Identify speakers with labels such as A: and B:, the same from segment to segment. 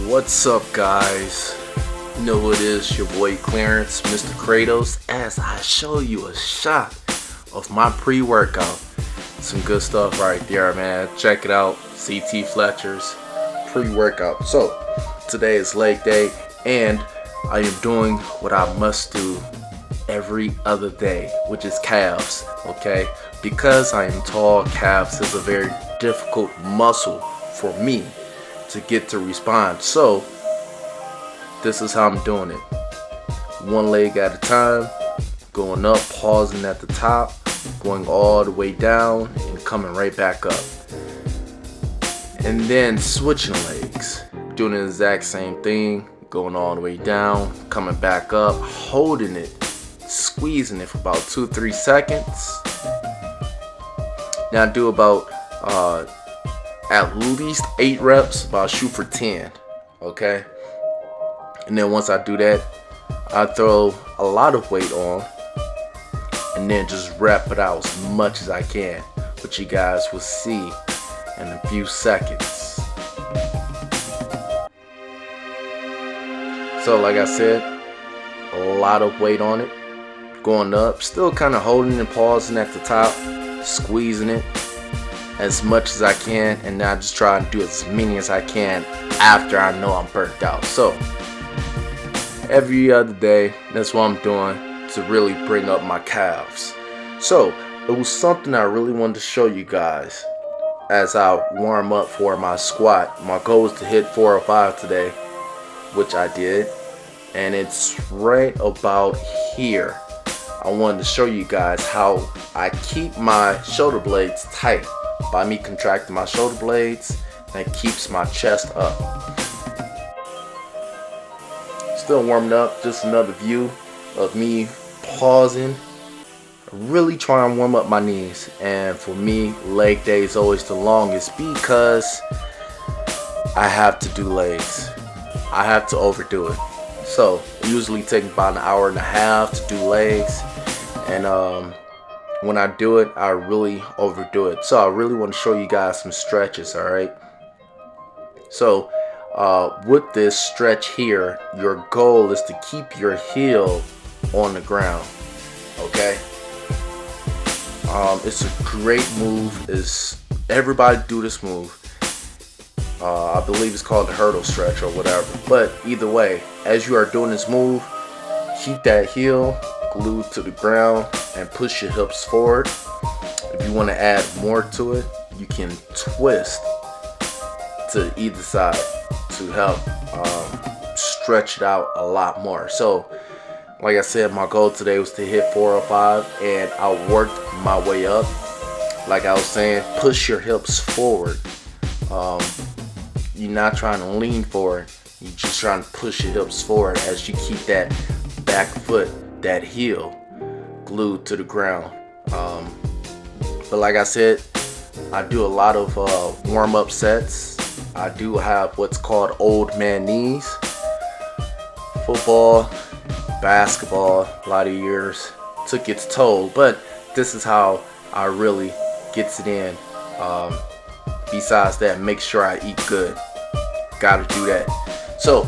A: What's up, guys? You know who it is, your boy Clarence, Mr. Kratos, as I show you a shot of my pre-workout. Some good stuff right there, man. Check it out, CT Fletcher's pre-workout. So, today is leg day, and I am doing what I must do every other day, which is calves, okay? Because I am tall, calves is a very difficult muscle for me to get to respond. So this is how I'm doing it. One leg at a time, going up, pausing at the top, going all the way down and coming right back up. And then switching legs, doing the exact same thing, going all the way down, coming back up, holding it, squeezing it for about 2-3 seconds. Now do about at least 8 reps, about shoot for 10, okay? And then once I do that, I throw a lot of weight on and then just wrap it out as much as I can, which you guys will see in a few seconds. So like I said, a lot of weight on it, going up, still kind of holding and pausing at the top, squeezing it as much as I can, and now just try and do as many as I can after I know I'm burnt out. So every other day, that's what I'm doing to really bring up my calves. So it was something I really wanted to show you guys as I warm up for my squat. My goal was to hit 405 today, which I did, and it's right about here. I wanted to show you guys how I keep my shoulder blades tight by me contracting my shoulder blades, and it keeps my chest up. Still warming up, just another view of me pausing, really trying to warm up my knees. And for me, leg day is always the longest because I have to do legs. I have to overdo it. So usually take about an hour and a half to do legs, and when I do it, I really overdo it. So I really want to show you guys some stretches, alright? So with this stretch here, your goal is to keep your heel on the ground, okay? It's a great move. Everybody do this move. I believe it's called the hurdle stretch or whatever. But either way, as you are doing this move, keep that heel glued to the ground and push your hips forward. If you want to add more to it, you can twist to either side to help stretch it out a lot more. So like I said, my goal today was to hit 405, and I worked my way up. Like I was saying, push your hips forward. You're not trying to lean forward, you're just trying to push your hips forward as you keep that back foot, that heel, glued to the ground. But like I said, I do a lot of warm-up sets. I do have what's called old man knees. Football, basketball, a lot of years took its toll, but this is how I really gets it in. Besides that, make sure I eat good. Gotta do that. So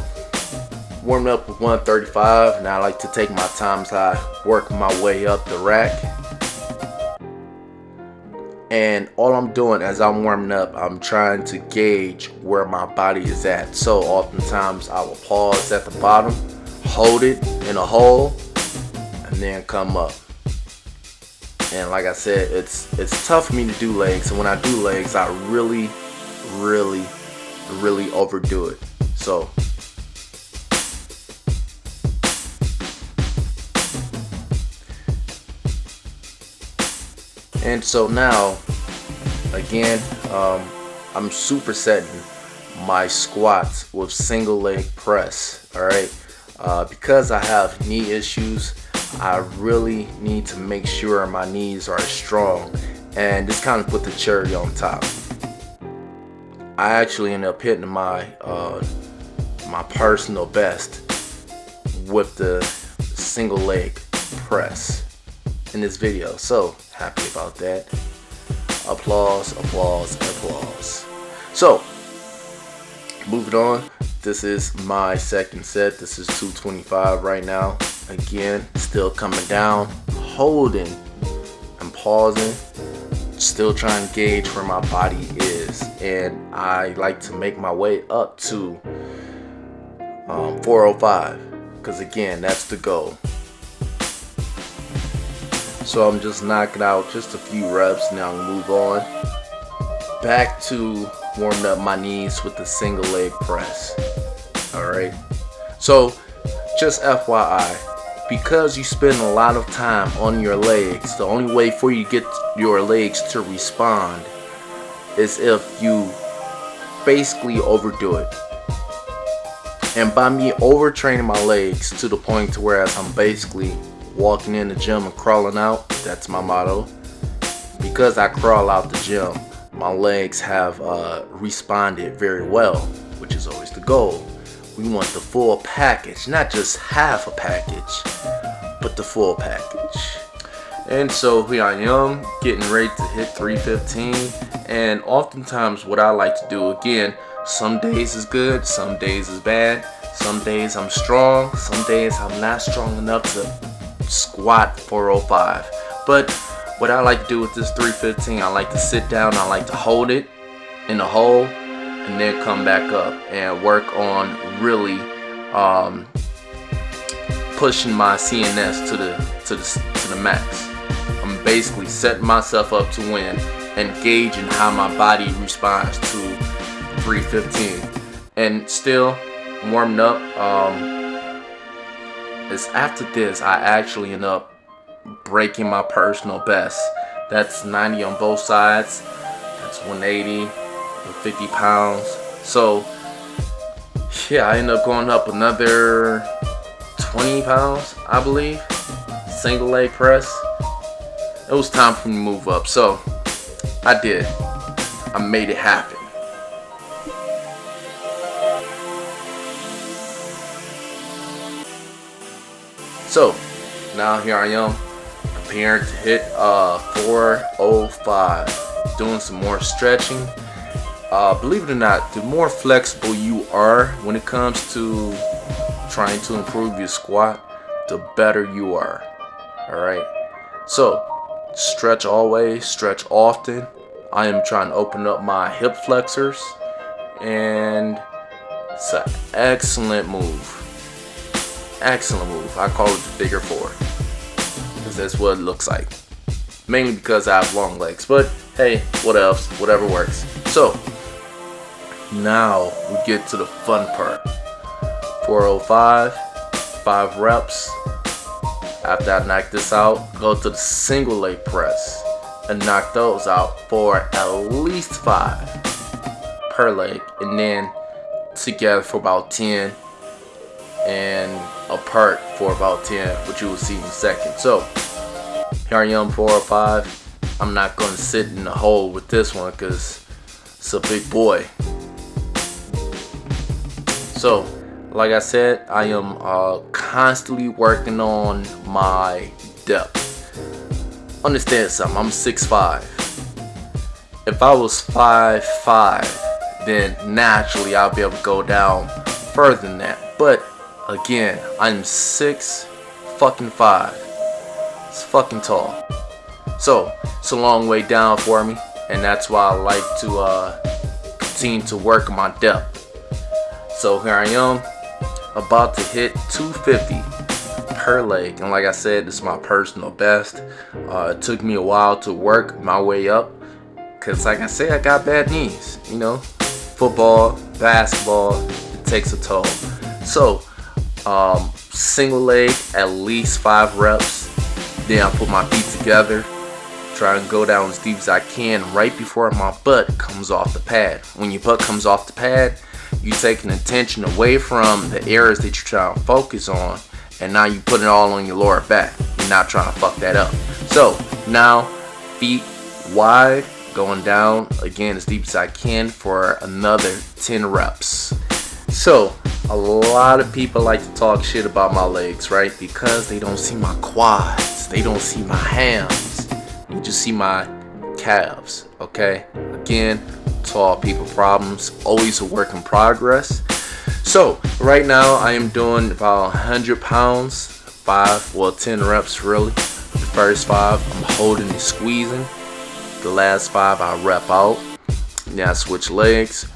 A: warming up with 135, and I like to take my time as I work my way up the rack. And all I'm doing as I'm warming up, I'm trying to gauge where my body is at. So oftentimes I will pause at the bottom, hold it in a hole, and then come up. And like I said, it's tough for me to do legs, and when I do legs, I really overdo it. So and so now again, I'm supersetting my squats with single leg press. All right, because I have knee issues, I really need to make sure my knees are strong, and this kind of put the cherry on top. I actually ended up hitting my my personal best with the single leg press in this video, so happy about that. Applause, applause, applause. So moving on. This is my second set. This is 225 right now. Again, still coming down, holding and pausing, still trying to gauge where my body is. And I like to make my way up to 405, because again, that's the goal. So I'm just knocking out just a few reps. Now I'm move on back to warming up my knees with the single leg press. Alright, so just FYI, because you spend a lot of time on your legs, the only way for you to get your legs to respond is if you basically overdo it. And by me overtraining my legs to the point to where I'm basically walking in the gym and crawling out, that's my motto. Because I crawl out the gym, my legs have responded very well, which is always the goal. We want the full package, not just half a package, but the full package. And so here I am, getting ready to hit 315. And oftentimes what I like to do, again, some days is good, some days is bad. Some days I'm strong, some days I'm not strong enough to squat 405. But what I like to do with this 315, I like to sit down, I like to hold it in the hole, and then come back up and work on really pushing my CNS to the max. I'm basically setting myself up to win and gauging how my body responds to 315. And still warming up. It's after this I actually end up breaking my personal best. That's 90 on both sides. That's 180 with 50 pounds. So yeah, I end up going up another 20 pounds, I believe. Single leg press. It was time for me to move up. So I did. I made it happen. So now here I am, preparing to hit 405, doing some more stretching. Believe it or not, the more flexible you are when it comes to trying to improve your squat, the better you are. Alright, so stretch always, stretch often. I am trying to open up my hip flexors, and it's an excellent move. Excellent move. I call it the figure four, because that's what it looks like. Mainly because I have long legs, but hey, what else? Whatever works. So now we get to the fun part. 405, 5 reps. After I knock this out, go to the single leg press and knock those out for at least 5 per leg, and then together for about 10 and apart for about 10, which you will see in a second. So here I am, 405. I'm not going to sit in the hole with this one because it's a big boy. So like I said, I am constantly working on my depth. Understand something, I'm 6'5". If I was 5'5", then naturally I'll be able to go down further than that. But again, I'm 6'5". It's fucking tall. So it's a long way down for me, and that's why I like to continue to work on my depth. So here I am, about to hit 250 per leg, and like I said, this is my personal best. It took me a while to work my way up, because like I said, I got bad knees. You know, football, basketball, it takes a toll. So single leg, at least 5 reps. Then I put my feet together, try and go down as deep as I can right before my butt comes off the pad. When your butt comes off the pad, you taking attention away from the areas that you're trying to focus on, and now you put it all on your lower back. You're not trying to fuck that up. So now feet wide, going down again as deep as I can for another 10 reps. So a lot of people like to talk shit about my legs, right? Because they don't see my quads, they don't see my hams, you just see my calves. Okay, again, solve people problems. Always a work in progress. So right now I am doing about 100 pounds, 10 reps really. The first 5 I'm holding and squeezing. The last 5 I rep out. Now I switch legs.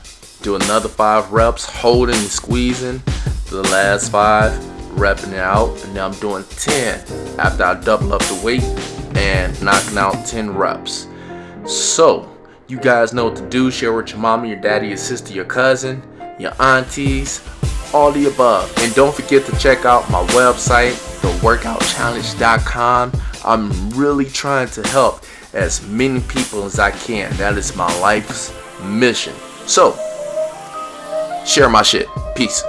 A: Do another 5 reps, holding and squeezing. The last 5, repping it out. And now I'm doing 10 after I double up the weight and knocking out 10 reps. So you guys know what to do. Share with your mama, your daddy, your sister, your cousin, your aunties, all the above. And don't forget to check out my website, theworkoutchallenge.com. I'm really trying to help as many people as I can. That is my life's mission. So share my shit. Peace.